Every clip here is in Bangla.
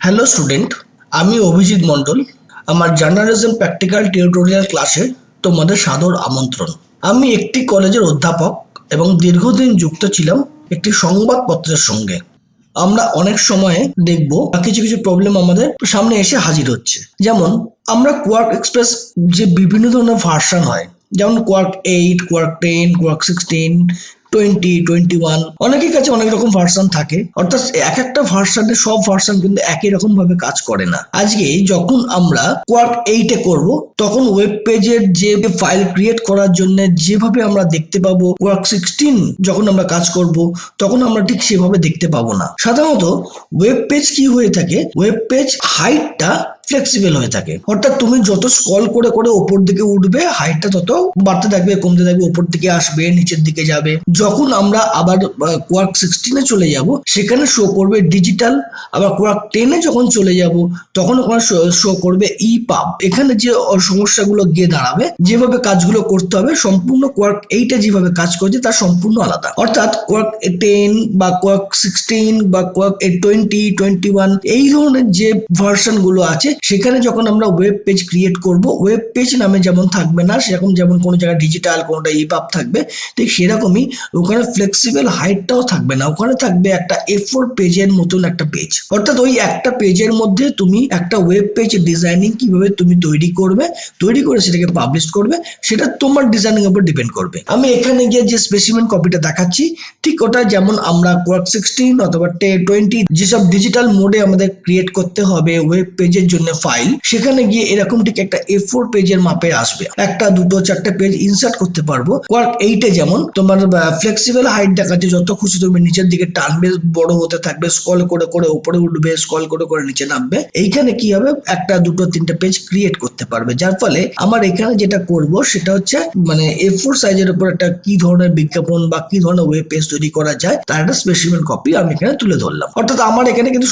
হ্যালো স্টুডেন্ট, আমি অভিজিৎ মণ্ডল। আমার জার্নালিজম প্র্যাকটিক্যাল টিউটোরিয়াল ক্লাসে তোমাদের সাদর আমন্ত্রণ। আমি একটি কলেজের অধ্যাপক এবং দীর্ঘদিন যুক্ত ছিলাম একটি সংবাদপত্রের সঙ্গে। আমরা অনেক সময় দেখব কিছু কিছু প্রবলেম আমাদের সামনে এসে হাজির হচ্ছে। যেমন আমরা কোয়ার্ক এক্সপ্রেস যে বিভিন্ন ধরনের ভার্সন হয়, যেমন কোয়ার্ক 8, কোয়ার্ক 10, কোয়ার্ক 16, 20, 21, অনেকের কাছে অনেক রকম ভার্সন থাকে। অর্থাৎ এক একটা ভার্সনের সব ভার্সন কিন্তু একই রকম ভাবে কাজ করে না। আজকে যখন আমরা কোয়ার্ক 8 করব, তখন ওয়েব পেজের যে ফাইল ক্রিয়েট করার জন্য যেভাবে আমরা দেখতে পাবো, কোয়ার্ক 16 যখন আমরা কাজ করব তখন আমরা ঠিক সেভাবে দেখতে পাবো না। সাধারণত ওয়েব পেজ কি হয়ে থাকে, ওয়েব পেজ হাইটটা ফ্লেক্সিবল হয়ে থাকে। অর্থাৎ তুমি যত স্ক্রল করে করে উপর দিকে উঠবে, হাইটটা তত বাড়তে থাকবে, কমতে থাকবে, উপর দিকে আসবে, নিচের দিকে যাবে। যখন আমরা আবার কোয়ার্ক 16 চলে যাব, সেখানে শো করবে ডিজিটাল। আবার কোয়ার্ক 10 যখন চলে যাব, তখন ওখানে শো করবে ই পাব। এখানে যে সমস্যাগুলো গিয়ে দাঁড়াবে, যেভাবে কাজগুলো করতে হবে, সম্পূর্ণ কোয়ার্ক 8 যেভাবে কাজ করছে তার সম্পূর্ণ আলাদা। অর্থাৎ কোয়ার্ক 10 বা কোয়ার্ক 16 বা কোয়ার্ক 20, 21 এই ধরনের যে ভার্সন গুলো আছে, সেখানে যখন আমরা ওয়েব পেজ ক্রিয়েট করব, ওয়েব পেজ নামে যেমন থাকবে না, সেরকম যেমন কোনো জায়গায় ডিজিটাল, কোনোটা ইপাব থাকবে, ঠিক সেরকমই ওখানে ফ্লেক্সিবল হাইটটাও থাকবে না। ওখানে থাকবে একটা A4 পেজের মতন একটা পেজ। অর্থাৎ ওই একটা পেজের মধ্যে তুমি একটা ওয়েব পেজ ডিজাইনিং কিভাবে তুমি তৈরি করে সেটাকে পাবলিশ করবে, সেটা তোমার ডিজাইনিং উপর ডিপেন্ড করবে। আমি এখানে গিয়ে যে স্পেসিমেন কপিটা দেখাচ্ছি, ঠিক ওটা যেমন আমরা কোয়ার্ক 16 অথবা 20 যেসব ডিজিটাল মোডে আমাদের ক্রিয়েট করতে হবে ওয়েব পেজের জন্য ফাইল, সেখানে গিয়ে এরকম ঠিক একটা A4 পেজের মাপে আসবে। একটা, দুটো, চারটে পেজ ইনসার্ট করতে পারবো। কোয়ার্ক 8 যেমন তোমার ফ্লেক্সিবল হাইট দেখাচ্ছে, যত খুশি তুমি নিচের দিকে টানবে, বড় হতে থাকবে, স্ক্রল করে করে উপরে উঠবে, স্ক্রল করে করে নিচে নামবে। এইখানে কি হবে, একটা, দুটো, তিনটে পেজ ক্রিয়েট করতে পারবে। যার ফলে আমার এখানে যেটা করব সেটা হচ্ছে মানে A4 সাইজের উপর একটা কি ধরনের বিজ্ঞাপন বা কি ধরনের ওয়েব পেজ তৈরি করা যায় তার একটা স্পেসিমেন কপি আমি এখানে তুলে ধরলাম। অর্থাৎ আমার এখানে কিন্তু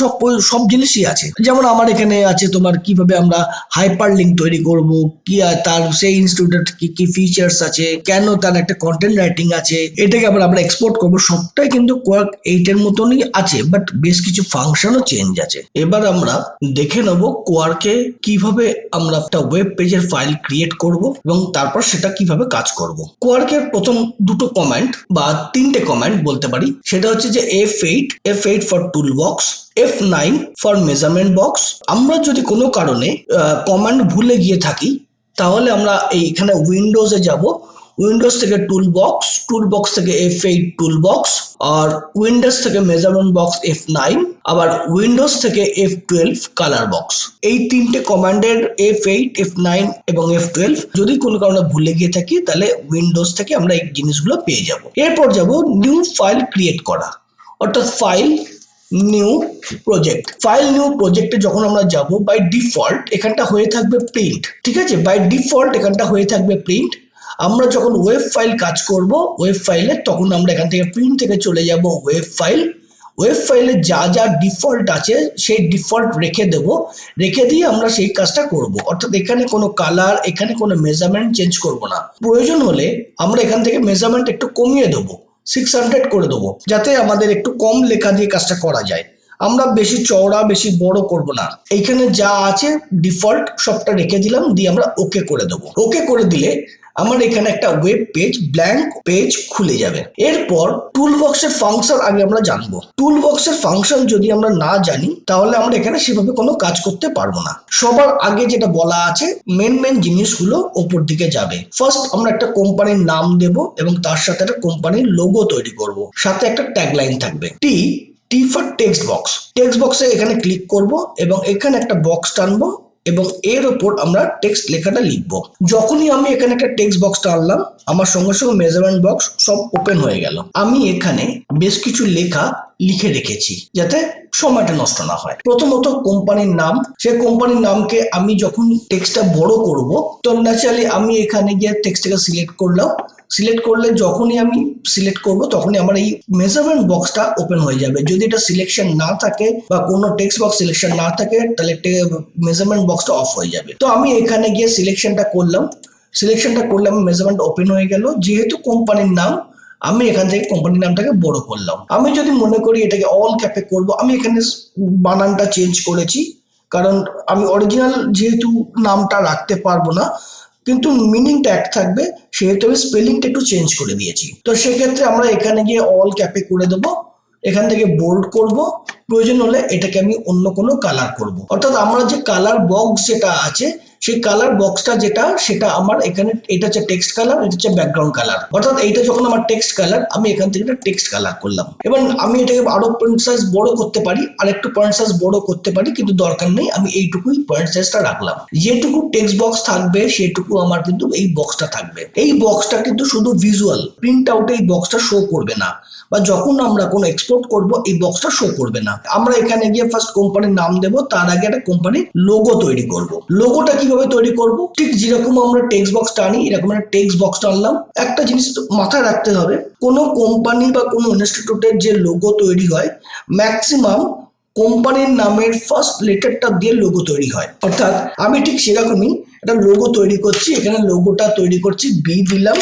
সব জিনিসই আছে। যেমন আমার এখানে আছে তোমার কিভাবে আমরা হাইপার লিঙ্ক তৈরি করব, কি তার সেই ইনস্টিটিউটের কি কি ফিচার্স আছে, কেন তার একটা কন্টেন্ট রাইটিং আছে, এটাকে আবার আমরা এক্সপোর্ট করব। সবটাই কিন্তু কোয়ার্ক 8 মতনই আছে, বাট বেশ কিছু ফাংশনও চেঞ্জ আছে। এবার আমরা দেখে নেব কোয়ার্কে কিভাবে আমরা একটা ওয়েব পেজের ফাইল ক্রিয়েট করব এবং তারপর সেটা কিভাবে কাজ করব। কোয়ার্কের প্রথম দুটো কমান্ড বা তিনটে কমান্ড বলতে পারি, সেটা হচ্ছে যে F8 for tool box, F9 for measurement box. আমরা যদি কোনো কারণে কমান্ড ভুলে গিয়ে থাকি, তাহলে আমরা এইখানে উইন্ডোজে যাব, উইন্ডোজ থেকে টুল বক্স থেকে F8 টুল বক্স, আর উইন্ডোজ থেকে মেজারমেন্ট বক্স F9, আবার উইন্ডোজ থেকে F12 কালার বক্স। এই তিনটে কমান্ডের F8, F9 এবং F12 যদি কোনো কারণে ভুলে গিয়ে থাকি, তাহলে উইন্ডোজ থেকে আমরা এই জিনিসগুলো পেয়ে যাব। এরপর যাব নিউ ফাইল ক্রিয়েট করা, অর্থাৎ ফাইল নিউ প্রজেক্টে যখন আমরা যাব, বাই ডিফল্ট এখানটা হয়ে থাকবে প্রিন্ট। ঠিক আছে, বাই ডিফল্ট এখানটা হয়ে থাকবে প্রিন্ট। আমরা যখন ওয়েব ফাইল কাজ করব ওয়েব ফাইলে, তখন আমরা এখান থেকে প্রিন্ট থেকে চলে যাব ওয়েব ফাইলে যা যা ডিফল্ট আছে সেই ডিফল্ট রেখে দিয়ে আমরা সেই কাজটা করব। অর্থাৎ এখানে কোনো কালার, এখানে কোনো মেজারমেন্ট চেঞ্জ করব না। প্রয়োজন হলে আমরা এখান থেকে মেজারমেন্ট একটু কমিয়ে দেবো, 600 করে দেবো, যাতে আমাদের একটু কম লেখা দিয়ে কাজটা করা যায়। আমরা বেশি চওড়া বেশি বড় করব না। এইখানে যা আছে ডিফল্ট সবটা রেখে দিলাম, দিয়ে আমরা ওকে করে দেবো। ওকে করে দিলে আমার এখানে একটা ওয়েব পেজ, ব্ল্যাঙ্ক পেজ খুলে যাবে। এরপর টুল বক্সের ফাংশন আগে আমরা জানবো। টুল বক্সের ফাংশন যদি আমরা না জানি, তাহলে আমরা এখানে সেভাবে কোনো কাজ করতে পারবো না। সবার আগে যেটা বলা আছে, মেন জিনিসগুলো ওপর দিকে যাবে। ফার্স্ট আমরা একটা কোম্পানির নাম দেব এবং তার সাথে একটা কোম্পানির লোগো তৈরি করব, সাথে একটা ট্যাগলাইন থাকবে। টি ফর টেক্সট বক্সে এখানে ক্লিক করব এবং এখানে একটা বক্স টানবো এবং এর উপর আমরা টেক্সট লেখাটা লিখবো। যখনই আমি এখানে একটা টেক্সট বক্স টানলাম, আমার সঙ্গে সঙ্গে মেজারমেন্ট বক্স সব ওপেন হয়ে গেল। আমি এখানে বেশ কিছু লেখা লিখে রেখেছি যাতে সময়টা নষ্ট না হয়। প্রথমত কোম্পানির নাম, সেই কোম্পানির নামকে আমি যখন টেক্সটটা বড় করব, তো ন্যাচারালি আমি এখানে গিয়ে টেক্সটটাকে সিলেক্ট করলে যখনই আমি সিলেক্ট করব, তখনই আমার এই মেজারমেন্ট বক্সটা ওপেন হয়ে যাবে। যদি এটা সিলেকশন না থাকে বা কোনো টেক্সট বক্স সিলেকশন না থাকে, তাহলে মেজারমেন্ট বক্সটা অফ হয়ে যাবে। তো আমি এখানে গিয়ে সিলেকশনটা করলাম, মেজারমেন্ট ওপেন হয়ে গেল। যেহেতু কোম্পানির নাম, আমি এখান থেকে কোম্পানির নামটাকে বড় করলাম। আমি যদি মনে করি এটাকে অল ক্যাপে করব, আমি এখানে বানানটা চেঞ্জ করেছি, কারণ আমি অরিজিনাল যেহেতু নামটা রাখতে পারবো না, কিন্তু মিনিংটা এক থাকবে, সেহেতু আমি স্পেলিংটা একটু চেঞ্জ করে দিয়েছি। তো সেক্ষেত্রে আমরা এখানে গিয়ে অল ক্যাপে করে দেবো, এখান থেকে বোল্ড করব, প্রয়োজন হলে এটাকে আমি অন্য কোনো কালার করব। অর্থাৎ আমরা যে কালার বক্স যেটা আছে, সেই কালার বক্সটা যেটা, সেটা আমার এখানে, এটা হচ্ছে টেক্সট কালার, এটা হচ্ছে ব্যাকগ্রাউন্ড কালার। অর্থাৎ এইটা যখন আমার টেক্সট কালার, আমি এখান থেকে একটা টেক্সট কালার করলাম। এবং আমি এটাকে আরো পয়েন্ট সাইজ বড় করতে পারি, আর একটু পয়েন্ট সাইজ বড় করতে পারি, কিন্তু দরকার নেই, আমি এইটুকুই পয়েন্ট সাইজটা রাখলাম। যেটুকু টেক্সট বক্স থাকবে সেটুকু আমার কিন্তু এই বক্সটা থাকবে। এই বক্সটা কিন্তু শুধু ভিজুয়াল, প্রিন্ট আউটে এই বক্সটা শো করবে না, বা যখন আমরা কোনো এক্সপোর্ট করব এই বক্সটা শো করবে না। আমরা এখানে গিয়ে ফার্স্ট কোম্পানির নাম দেব, তার আগে একটা কোম্পানির লোগো তৈরি করব। লোগোটা কিভাবে তৈরি করব, ঠিক যেরকম আমরা টেক্সট বক্স টানি, এরকম একটা টেক্সট বক্স টানলাম। একটা জিনিস মাথায় রাখতে হবে, কোনো কোম্পানি বা কোনো ইনস্টিটিউটের যে লোগো তৈরি হয়, ম্যাক্সিমাম কোম্পানির নামের ফার্স্ট লেটারটা দিয়ে লোগো তৈরি হয়। অর্থাৎ আমি ঠিক সেরকমই একটা লোগো তৈরি করছি, এখানে লোগোটা তৈরি করছি, বি দিলাম।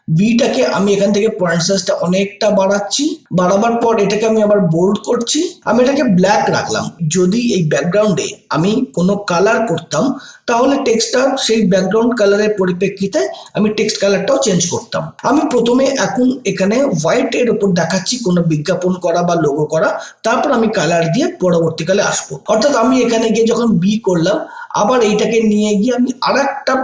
বিটাকে আমি এখান থেকে পয়েন্ট সাইজটা অনেকটা বাড়াচ্ছি, বাড়াবার পর এটাকে আমি আবার বোল্ড করছি, আমি এটাকে ব্ল্যাক রাখলাম। যদি এই ব্যাকগ্রাউন্ডে আমি কোনো কালার করতাম, তাহলে টেক্সটটা সেই ব্যাকগ্রাউন্ড কালারের পরিপ্রেক্ষিতে আমি টেক্সট কালারটাও চেঞ্জ করতাম। আমি প্রথমে এখন এখানে হোয়াইট এর উপর দেখাচ্ছি কোনো বিজ্ঞাপন করা বা লোগো করা, তারপর আমি কালার দিয়ে পরবর্তীকালে আসবো। অর্থাৎ আমি এখানে গিয়ে যখন বি করলাম, আবার এইটাকে নিয়ে গিয়ে আমি আরেকটা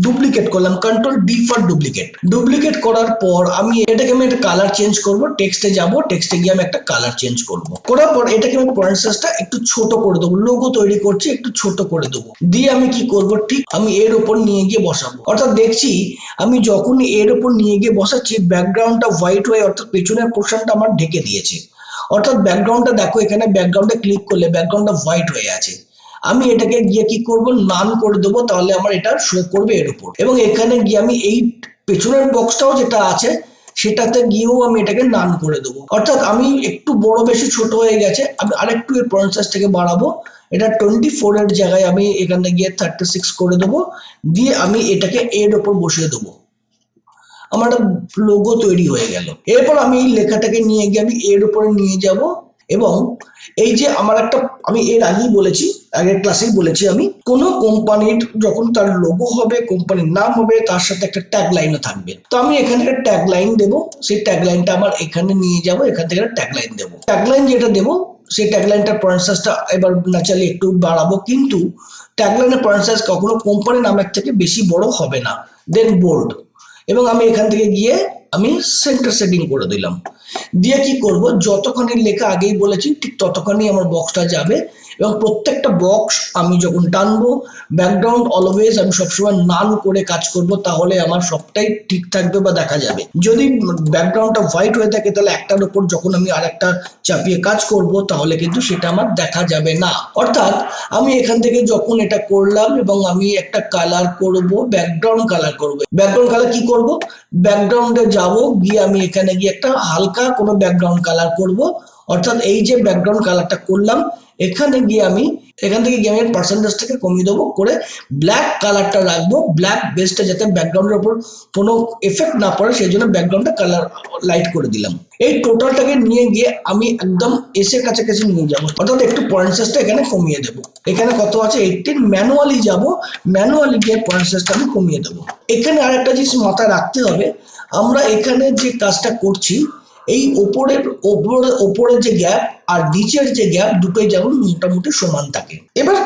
ডুপ্লিকেট করলাম, control D for duplicate. Duplicate করার পর আমি এটাকে আমি একটা কালার চেঞ্জ করব, টেক্সটে যাব, টেক্সটে গিয়ে আমি একটা কালার চেঞ্জ করব। করার পর এটাকে আমি পয়েন্ট সাইজটা একটু ছোট করে দেবো, লোগো তৈরি করছি একটু ছোট করে দেবো, দিয়ে আমি কি করব, ঠিক আমি এর উপর নিয়ে গিয়ে বসাবো। অর্থাৎ দেখছি আমি যখন এর উপর নিয়ে গিয়ে বসাচ্ছি, ব্যাকগ্রাউন্ডটা হোয়াইট হয়ে, অর্থাৎ পেছনের পোর্শনটা আমার ঢেকে দিয়েছে। অর্থাৎ ব্যাকগ্রাউন্ডটা দেখো, এখানে ব্যাকগ্রাউন্ডে ক্লিক করলে ব্যাকগ্রাউন্ডটা হোয়াইট হয়ে আছে। আমি এটাকে গিয়ে কি করব, নান করে দেবো, তাহলে আমার এটা শো করবে এর উপর। এবং এখানে গিয়ে আমি এই পেছনের বক্সটাও যেটা আছে সেটাতে গিয়েও আমি এটাকে নান করে দেবো। অর্থাৎ আমি একটু বড় বেশি ছোট হয়ে গেছে, আমি আরেকটু এর পয়েন্ট সাইজটাকে বাড়াবো, এটা 24 এর জায়গায় আমি এখানে গিয়ে 36 করে দেবো, দিয়ে আমি এটাকে এর উপর বসিয়ে দেবো। আমার একটা লোগো তৈরি হয়ে গেল। এরপর আমি এই লেখাটাকে নিয়ে গিয়ে আমি এর উপরে নিয়ে যাব, এবং এই যে আমার একটা, আমি এর আগেই বলেছি, আগের ক্লাসেই বলেছি, আমি কোনো কোম্পানির যখন তার লোগো হবে, কোম্পানির নাম হবে, তার সাথে একটা ট্যাগ লাইনও থাকবে। তো আমি এখানে একটা ট্যাগ লাইন দেবো, সেই ট্যাগ লাইনটা আমার এখানে নিয়ে যাব, এখান থেকে একটা ট্যাগ লাইন দেবো। ট্যাগ লাইন যেটা দেবো, সেই ট্যাগ লাইনটার পয়েন্ট সাইজটা এবার ন্যাচারালি একটু বাড়াবো, কিন্তু ট্যাগ লাইনের পয়েন্ট সাইজ কখনো কোম্পানির নামের থেকে বেশি বড় হবে না। দেন বোল্ড, এবং আমি এখান থেকে গিয়ে আমি সেন্টার সেটিং করে দিলাম। দিয়ে কি করব, যতখানি লেখা আগেই বলেছি ঠিক ততখানি আমার বক্সটা যাবে, এবং প্রত্যেকটা বক্স আমি যখন টানবো, ব্যাকগ্রাউন্ড অলওয়েজ আমি সবসময় নান করে কাজ করব, তাহলে আমার সবটাই ঠিক থাকবে বা দেখা যাবে। যদি ব্যাকগ্রাউন্ডটা হোয়াইট হয়ে থাকে, তাহলে একটার উপর যখন আমি আরেকটা চাপিয়ে কাজ করব, তাহলে কিন্তু সেটা আমার দেখা যাবে না। অর্থাৎ আমি এখান থেকে যখন এটা করলাম এবং আমি একটা কালার করব, ব্যাকগ্রাউন্ড কালার করব, ব্যাকগ্রাউন্ড কালার কি করব, ব্যাকগ্রাউন্ডে যাব, গিয়ে আমি এখানে গিয়ে একটা হালকা কোনো ব্যাকগ্রাউন্ড কালার করব। অর্থাৎ এই যে ব্যাকগ্রাউন্ড কালারটা করলাম, এখানে গিয়ে আমি এখান থেকে গিয়ে আমি পার্সেন্টেজটাকে কমিয়ে দেবো, করে ব্ল্যাক কালারটা রাখবো, ব্ল্যাক বেসটা যাতে ব্যাকগ্রাউন্ডের উপর কোনো এফেক্ট না পড়ে, সেই জন্য ব্যাকগ্রাউন্ডটা কালার লাইট করে দিলাম। এই টোটালটাকে নিয়ে গিয়ে আমি একদম এসের কাছাকাছি নিয়ে যাবো, অর্থাৎ একটু পয়েন্ট সাইজটা এখানে কমিয়ে দেবো। এখানে কত আছে 18, ম্যানুয়ালি যাব, ম্যানুয়ালি গিয়ে পয়েন্ট সাইজটা আমি কমিয়ে দেবো। এখানে আরেকটা জিনিস মাথায় রাখতে হবে, আমরা এখানে যে কাজটা করছি, এই ওপরের যে গ্যাপ আর নিচের যে গ্যাপ, দুটোই যেমন মোটামুটি সমান থাকে। এবার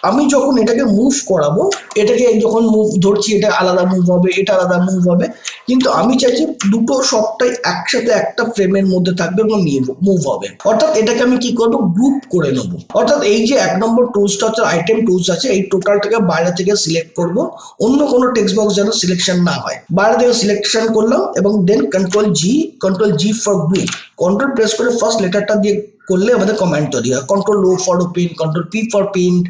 আমি যখন এটাকে মুভ করাবো, এটাকে যখন মুভ ধরছি, এটা আলাদা মুভ হবে, এটা আলাদা মুভ হবে, কিন্তু আমি চাইছি দুটো সবটাই একসাথে একটা ফ্রেমের মধ্যে থাকবে এবং মুভ হবে। অর্থাৎ এটাকে আমি কি করবো, গ্রুপ করে নেবো। অর্থাৎ এই যে 1 নম্বর টুলসটা হচ্ছে আইটেম টুলস আছে, এই টোটালটাকে বাইরে থেকে সিলেক্ট করব, অন্য কোনো টেক্সট বক্স যেন সিলেকশন না হয়, বাইরে থেকে সিলেকশন করলাম, এবং then control G for group, control press করে ফার্স্ট লেটারটা দিয়ে করলে আমাদের কমান্ড তৈরি হয়। Control O for open, control P for print.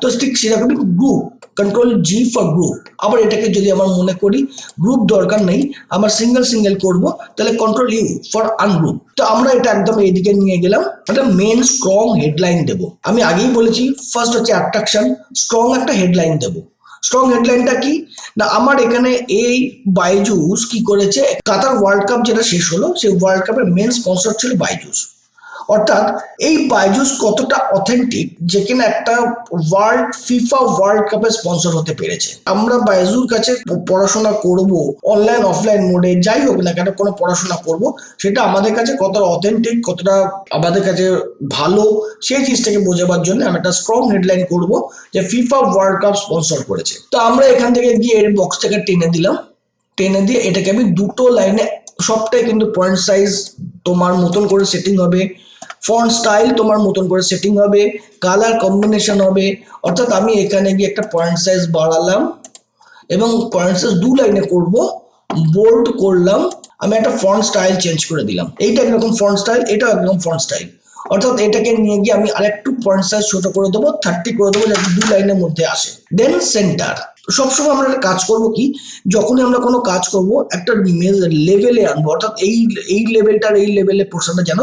তো ঠিক সেরকমই group, control G for group. আবার এটাকে যদি আমার মনে করি গ্রুপ দরকার নেই, আমার সিঙ্গেল করব, তাহলে কন্ট্রোল ইউ ফর আনগ্রুপ। তো আমরা এটা একদম এইদিকে নিয়ে গেলাম, একটা মেন স্ট্রং হেডলাইন দেবো। আমি আগেই বলেছি ফার্স্ট হচ্ছে অ্যাট্রাকশন, স্ট্রং একটা হেডলাইন দেবো। স্ট্রং হেডলাইনটা কি না, আমার এখানে এই বাইজুস কি করেছে, কাতার ওয়ার্ল্ড কাপ যেটা শেষ হলো সেই ওয়ার্ল্ড কাপের মেন স্পন্সর ছিল বাইজুস। অর্থাৎ এই বাইজুস কতটা অথেন্টিক যেখানে একটা ফিফা ওয়ার্ল্ড কাপের স্পন্সর হতে পেরেছে। আমরা বাইজুর কাছে পড়াশোনা করব অনলাইন অফলাইন মোডে যাই হোক না কেন, কোনো পড়াশোনা করব, সেটা আমাদের কাছে কতটা অথেন্টিক, কতটা আমাদের কাছে ভালো, সেই জিনিসটাকে বোঝাবার জন্য আমি একটা স্ট্রং হেডলাইন করব যে ফিফা ওয়ার্ল্ড কাপ স্পন্সর করেছে। তো আমরা এখান থেকে গিয়ে এর বক্সটাকে টেনে দিলাম, টেনে দিয়ে এটাকে আমি দুটো লাইনে, সবটাই কিন্তু পয়েন্ট সাইজ তোমার মতন করে সেটিং হবে, ফন্ট স্টাইল তোমার মতন করে সেটিং হবে, কালার কম্বিনেশন হবে। অর্থাৎ আমি এখানে গিয়ে একটা পয়েন্ট সাইজ বাড়ালাম এবং পয়েন্ট সাইজ 2 লাইনে করব, বোল্ড করলাম, আমি একটা ফন্ট স্টাইল চেঞ্জ করে দিলাম, এইটা একরকম ফন্ট স্টাইল, এটা একরকম ফন্ট স্টাইল। অর্থাৎ এটাকে নিয়ে গিয়ে আমি আরেকটু পয়েন্ট সাইজ ছোট করে দেবো, 30 করে দেবো যাতে 2 লাইনের মধ্যে আসে। দেন সেন্টার। সবসময় আমরা একটা কাজ করব কি, যখনই আমরা কোনো কাজ করব একটা লেভেলে আনবো, অর্থাৎ এই লেভেলটার এই লেভেলের পোর্শনটা যেন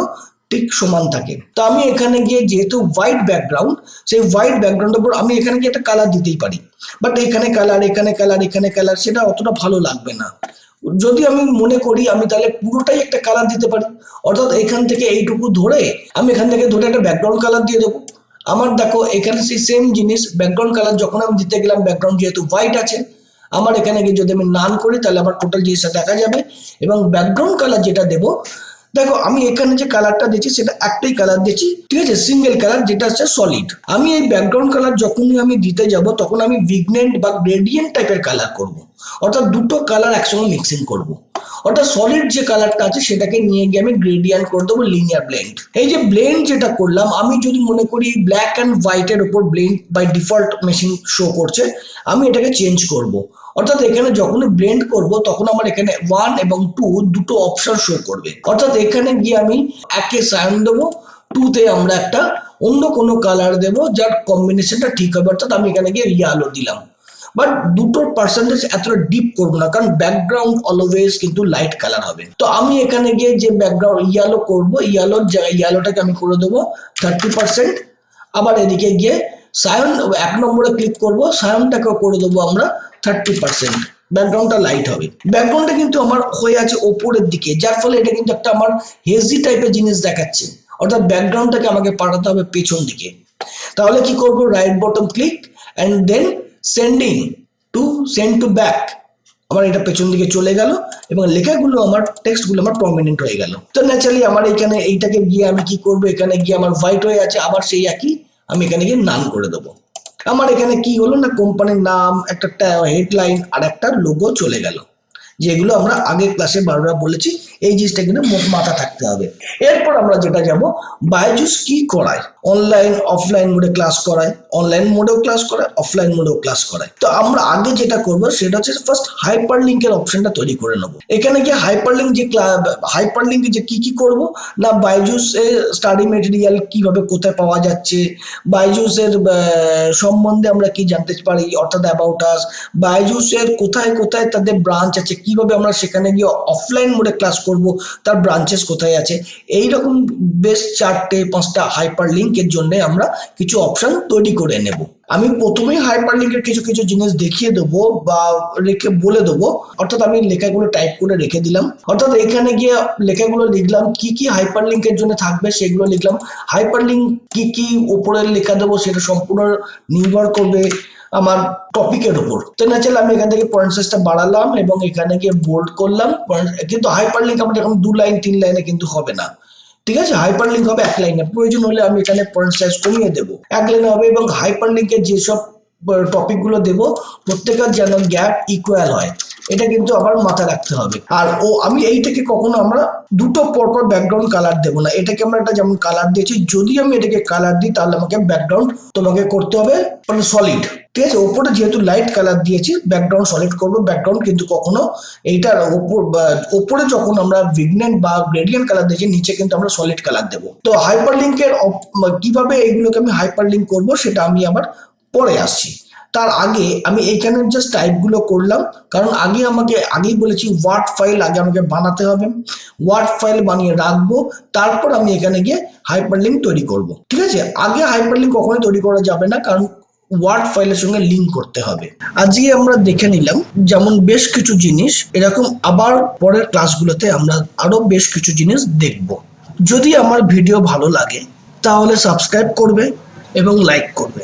ঠিক সমান থাকে। তো আমি এখানে গিয়ে যেহেতু হোয়াইট ব্যাকগ্রাউন্ড, সেই হোয়াইট ব্যাকগ্রাউন্ডের উপর আমি এখানে গিয়ে একটা কালার দিতেই পারি, বাট এখানে কালার, এখানে কালার, এখানে কালার, সেটা অতটা ভালো লাগবে না। যদি আমি মনে করি আমি তাহলে পুরোটাই একটা কালার দিতে পারি, অর্থাৎ এখান থেকে এইটুকু ধরে আমি এখান থেকে ধরে একটা ব্যাকগ্রাউন্ড কালার দিয়ে দেবো। আমার দেখো এখানে সেই সেম জিনিস, ব্যাকগ্রাউন্ড কালার যখন আমি দিতে গেলাম, ব্যাকগ্রাউন্ড যেহেতু হোয়াইট আছে, আমার এখানে গিয়ে যদি আমি নান করি তাহলে আমার টোটাল জিনিসটা দেখা যাবে। এবং ব্যাকগ্রাউন্ড কালার যেটা দেবো, দেখো আমি এখানে যে কালারটা দিচ্ছি সেটা একটাই কালার দিচ্ছি, ঠিক আছে, সিঙ্গেল কালার, যেটা হচ্ছে সলিড। আমি এই ব্যাকগ্রাউন্ড কালার যখনই আমি দিতে যাব তখন আমি ভিগনেন্ট বা গ্রেডিয়েন্ট টাইপের কালার করব, অর্থাৎ দুটো কালার একসঙ্গে মিক্সিং করব। অর্থাৎ সলিড যে কালারটা আছে সেটাকে নিয়ে গিয়ে আমি গ্রেডিয়েন্ট করে দেবো লিনিয়ার ব্লেন্ড। এই যে ব্লেন্ড যেটা করলাম, আমি যদি মনে করি ব্ল্যাক অ্যান্ড হোয়াইটের উপর blend by default machine show করছে, আমি এটাকে চেঞ্জ করব। অর্থাৎ এখানে যখনই ব্লেন্ড করব তখন আমার এখানে 1 এবং 2 দুটো অপশন শো করবে। অর্থাৎ এখানে গিয়ে আমি একে সায়ন দেবো, 2তে আমরা একটা অন্য কোনো কালার দেবো যার কম্বিনেশনটা ঠিক হবে। অর্থাৎ আমি এখানে গিয়ে ইয়ালো দিলাম, বাট দুটোর পার্সেন্টেজ এতটা ডিপ করবো না, কারণ ব্যাকগ্রাউন্ড অলওয়েজ কিন্তু লাইট কালার হবে। তো আমি এখানে গিয়ে যে ব্যাকগ্রাউন্ড ইয়ালো করবো, ইয়ালোর জায়গায় ইয়ালোটাকে আমি করে দেবো 30%। আবার এদিকে গিয়ে সায়ন 1 নম্বরে ক্লিক করব, সায়নটাকেও করে দেবো আমরা 30%, ব্যাকগ্রাউন্ডটা লাইট হবে। ব্যাকগ্রাউন্ডটা কিন্তু আমার হয়ে আছে ওপরের দিকে, যার ফলে এটা কিন্তু একটা আমার হেজি টাইপের জিনিস দেখাচ্ছে। অর্থাৎ ব্যাকগ্রাউন্ডটাকে আমাকে পাঠাতে হবে পেছন দিকে। তাহলে কি করব, right bottom click and then send to back, আমার এটা পেছন দিকে চলে গেল এবং লেখাগুলো আমার টেক্সটগুলো আমার প্রমিনেন্ট হয়ে গেল। তো ন্যাচারালি আমার এখানে এইটাকে গিয়ে আমি কি করব, এখানে গিয়ে আমার হোয়াইট হয়ে আছে, আবার সেই একই আমি এখানে গিয়ে নান করে দেবো। আমার এখানে কি হলো না, কোম্পানির নাম, একটা হেডলাইন আর একটা লোগো চলে গেল, যেগুলো আমরা আগের ক্লাসে বারবার বলেছি। এই জিনিসটা কিন্তু মাথা থাকতে হবে। এরপর আমরা যেটা যাব, বাইজুস কি করায়, অনলাইন অফলাইন মোডে ক্লাস করায়, অনলাইন মোডেও ক্লাস করায়, অফলাইন মোডেও ক্লাস করায়। তো আমরা আগে যেটা করব সেটা হচ্ছে ফার্স্ট হাইপার লিঙ্কের অপশনটা তৈরি করে নেব। এখানে গিয়ে হাইপার লিঙ্কে যে কি করব না, বাইজুস এর স্টাডি মেটেরিয়াল কিভাবে কোথায় পাওয়া যাচ্ছে, বাইজুস এর সম্বন্ধে আমরা কি জানতে পারি, অর্থাৎ অ্যাবাউট আস, বাইজুস এর কোথায় কোথায় তাদের ব্রাঞ্চ আছে, কিভাবে আমরা সেখানে গিয়ে অফলাইন মোডে ক্লাস করব, তার ব্রাঞ্চেস কোথায় আছে, এইরকম বেশ 4-5টা হাইপার লিঙ্কের জন্য আমরা কিছু অপশন তৈরি করে নেব। আমি প্রথমেই হাইপার লিঙ্কের কিছু কিছু জিনিস দেখিয়ে দেবো বা রেখে বলে দেবো। অর্থাৎ আমি লেখাগুলো টাইপ করে রেখে দিলাম, অর্থাৎ এখানে গিয়ে লেখাগুলো লিখলাম কি কি হাইপার লিঙ্কের জন্য থাকবে সেগুলো লিখলাম। হাইপার লিঙ্ক কি কি উপরে লেখা দেবো সেটা সম্পূর্ণ নির্ভর করবে আমার টপিকের উপর। তো ন্যাচারালি আমি এখান থেকে পয়েন্ট সাইজটা বাড়ালাম এবং এখানে গিয়ে বোল্ড করলাম। কিন্তু হাইপার লিঙ্ক আমার এখন 2 লাইন 3 লাইনে কিন্তু হবে না, ঠিক আছে, হাইপার লিঙ্ক হবে 1 লাইনে, প্রয়োজন হলে আমি এখানে পয়েন্ট সাইজ কমিয়ে দেবো, 1 লাইনে হবে। এবং হাইপার লিঙ্কের যেসব টপিক গুলো দেবো প্রত্যেকের যেন গ্যাপ ইকুয়াল হয়, এটা কিন্তু আবার মাথায় রাখতে হবে। আর আমি এইটাকে কখনো আমরা দুটো পরপর ব্যাকগ্রাউন্ড কালার দেবো না, এটাকে আমরা একটা যেমন কালার দিয়েছি, যদি আমি এটাকে কালার দিই তাহলে আমাকে ব্যাকগ্রাউন্ড তোমাকে করতে হবে মানে সলিড, ঠিক আছে। ওপরে যেহেতু লাইট কালার দিয়েছি, ব্যাকগ্রাউন্ড সলিড করবো। ব্যাকগ্রাউন্ড কিন্তু কখনো এইটার ওপরে যখন আমরা ভিগনেন্ট বা গ্রেডিয়েন্ট কালার দিয়েছি, নিচে কিন্তু আমরা সলিড কালার দেবো। তো হাইপার লিঙ্কের কিভাবে এইগুলোকে আমি হাইপার লিঙ্ক করবো সেটা আমি আবার পরে আসছি। তার আগে আমি এইখানের জাস্ট টাইপগুলো করলাম, কারণ আগেই বলেছি ওয়ার্ড ফাইল আগে আমাকে বানাতে হবে, ওয়ার্ড ফাইল বানিয়ে রাখবো, তারপর আমি এখানে গিয়ে হাইপার লিঙ্ক তৈরি করব, ঠিক আছে। আগে হাইপার লিঙ্ক কখনোই তৈরি করা যাবে না, কারণ ওয়ার্ড ফাইলের সঙ্গে লিঙ্ক করতে হবে। আজকে আমরা দেখে নিলাম যেমন বেশ কিছু জিনিস, এরকম আবার পরের ক্লাসগুলোতে আমরা আরো বেশ কিছু জিনিস দেখব। যদি আমার ভিডিও ভালো লাগে তাহলে সাবস্ক্রাইব করবে এবং লাইক করবে।